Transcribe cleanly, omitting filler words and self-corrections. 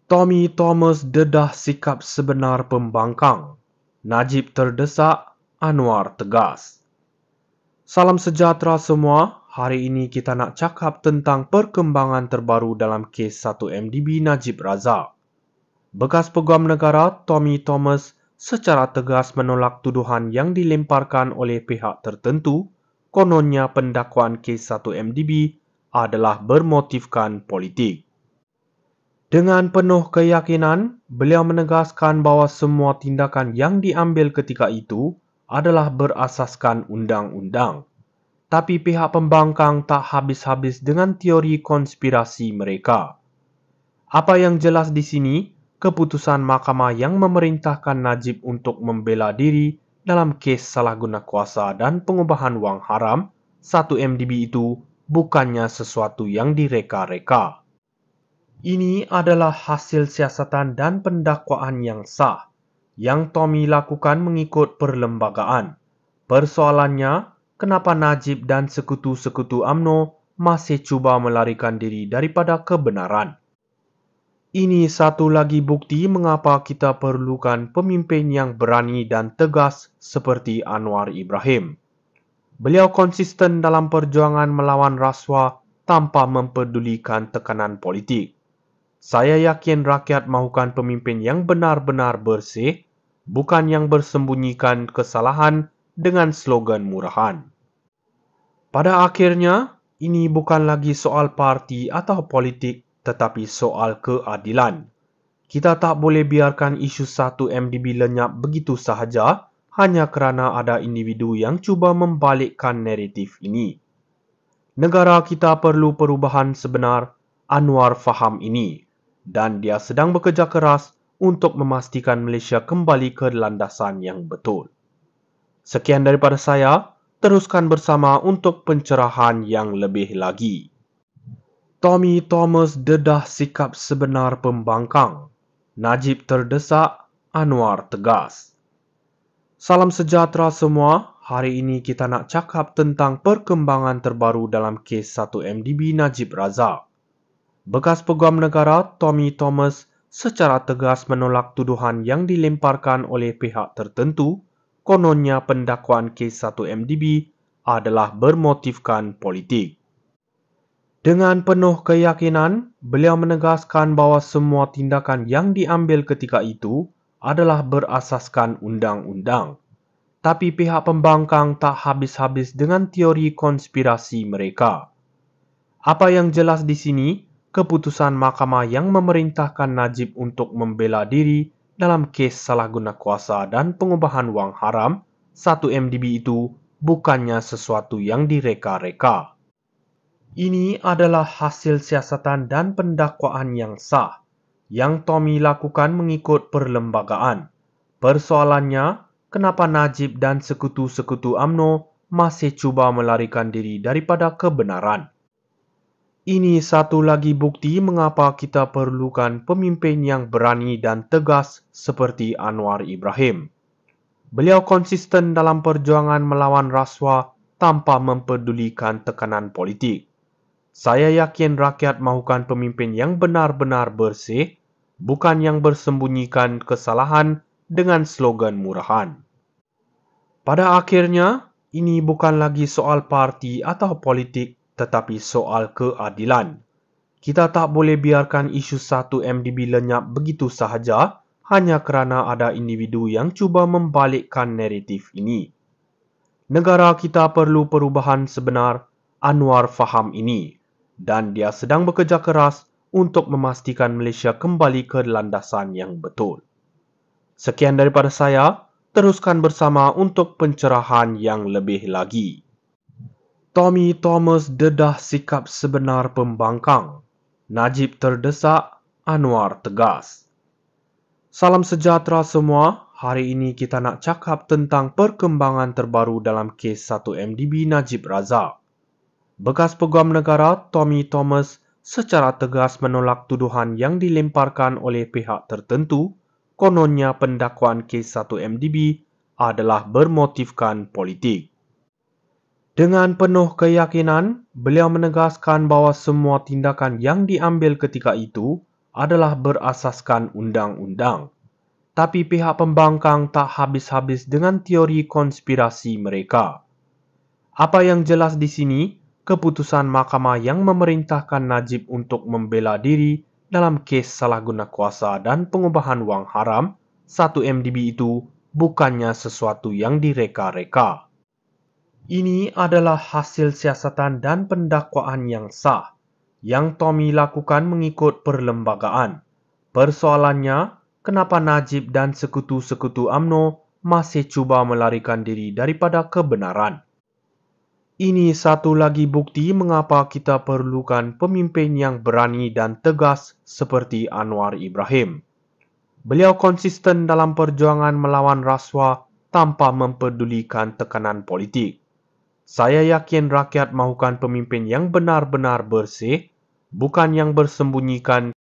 Tommy Thomas dedah sikap sebenar pembangkang. Najib terdesak, Anwar tegas. Salam sejahtera semua. Hari ini kita nak cakap tentang perkembangan terbaru dalam kes 1MDB Najib Razak. Bekas Peguam Negara Tommy Thomas secara tegas menolak tuduhan yang dilemparkan oleh pihak tertentu, kononnya pendakwaan kes 1MDB adalah bermotifkan politik. Dengan penuh keyakinan, beliau menegaskan bahawa semua tindakan yang diambil ketika itu adalah berasaskan undang-undang. Tapi pihak pembangkang tak habis-habis dengan teori konspirasi mereka. Apa yang jelas di sini, keputusan mahkamah yang memerintahkan Najib untuk membela diri dalam kes salah guna kuasa dan pengubahan wang haram 1MDB itu bukannya sesuatu yang direka-reka. Ini adalah hasil siasatan dan pendakwaan yang sah yang Tommy lakukan mengikut perlembagaan. Persoalannya, kenapa Najib dan sekutu-sekutu UMNO masih cuba melarikan diri daripada kebenaran? Ini satu lagi bukti mengapa kita perlukan pemimpin yang berani dan tegas seperti Anwar Ibrahim. Beliau konsisten dalam perjuangan melawan rasuah tanpa mempedulikan tekanan politik. Saya yakin rakyat mahukan pemimpin yang benar-benar bersih, bukan yang bersembunyikan kesalahan dengan slogan murahan. Pada akhirnya, ini bukan lagi soal parti atau politik, tetapi soal keadilan. Kita tak boleh biarkan isu 1MDB lenyap begitu sahaja hanya kerana ada individu yang cuba membalikkan naratif ini. Negara kita perlu perubahan sebenar. Anwar faham ini dan dia sedang bekerja keras untuk memastikan Malaysia kembali ke landasan yang betul. Sekian daripada saya. Teruskan bersama untuk pencerahan yang lebih lagi. Tommy Thomas dedah sikap sebenar pembangkang. Najib terdesak, Anwar tegas. Salam sejahtera semua. Hari ini kita nak cakap tentang perkembangan terbaru dalam kes 1MDB Najib Razak. Bekas Peguam Negara Tommy Thomas secara tegas menolak tuduhan yang dilemparkan oleh pihak tertentu, kononnya pendakwaan kes 1MDB adalah bermotifkan politik. Dengan penuh keyakinan, beliau menegaskan bahawa semua tindakan yang diambil ketika itu adalah berasaskan undang-undang. Tapi pihak pembangkang tak habis-habis dengan teori konspirasi mereka. Apa yang jelas di sini, keputusan mahkamah yang memerintahkan Najib untuk membela diri dalam kes salah guna kuasa dan pengubahan wang haram 1MDB itu bukannya sesuatu yang direka-reka. Ini adalah hasil siasatan dan pendakwaan yang sah yang Tommy lakukan mengikut perlembagaan. Persoalannya, kenapa Najib dan sekutu-sekutu UMNO masih cuba melarikan diri daripada kebenaran? Ini satu lagi bukti mengapa kita perlukan pemimpin yang berani dan tegas seperti Anwar Ibrahim. Beliau konsisten dalam perjuangan melawan rasuah tanpa mempedulikan tekanan politik. Saya yakin rakyat mahukan pemimpin yang benar-benar bersih, bukan yang bersembunyikan kesalahan dengan slogan murahan. Pada akhirnya, ini bukan lagi soal parti atau politik, tetapi soal keadilan. Kita tak boleh biarkan isu 1MDB lenyap begitu sahaja hanya kerana ada individu yang cuba membalikkan naratif ini. Negara kita perlu perubahan sebenar. Anwar faham ini dan dia sedang bekerja keras untuk memastikan Malaysia kembali ke landasan yang betul. Sekian daripada saya. Teruskan bersama untuk pencerahan yang lebih lagi. Tommy Thomas dedah sikap sebenar pembangkang. Najib terdesak, Anwar tegas. Salam sejahtera semua. Hari ini kita nak cakap tentang perkembangan terbaru dalam kes 1MDB Najib Razak. Bekas Peguam Negara Tommy Thomas secara tegas menolak tuduhan yang dilemparkan oleh pihak tertentu, kononnya pendakwaan kes 1MDB adalah bermotifkan politik. Dengan penuh keyakinan, beliau menegaskan bahawa semua tindakan yang diambil ketika itu adalah berasaskan undang-undang. Tapi pihak pembangkang tak habis-habis dengan teori konspirasi mereka. Apa yang jelas di sini, keputusan mahkamah yang memerintahkan Najib untuk membela diri dalam kes salah guna kuasa dan pengubahan wang haram 1 MDB itu bukannya sesuatu yang direka-reka. Ini adalah hasil siasatan dan pendakwaan yang sah, yang Tommy lakukan mengikut perlembagaan. Persoalannya, kenapa Najib dan sekutu-sekutu UMNO masih cuba melarikan diri daripada kebenaran? Ini satu lagi bukti mengapa kita perlukan pemimpin yang berani dan tegas seperti Anwar Ibrahim. Beliau konsisten dalam perjuangan melawan rasuah tanpa mempedulikan tekanan politik. Saya yakin rakyat mahukan pemimpin yang benar-benar bersih, bukan yang bersembunyikan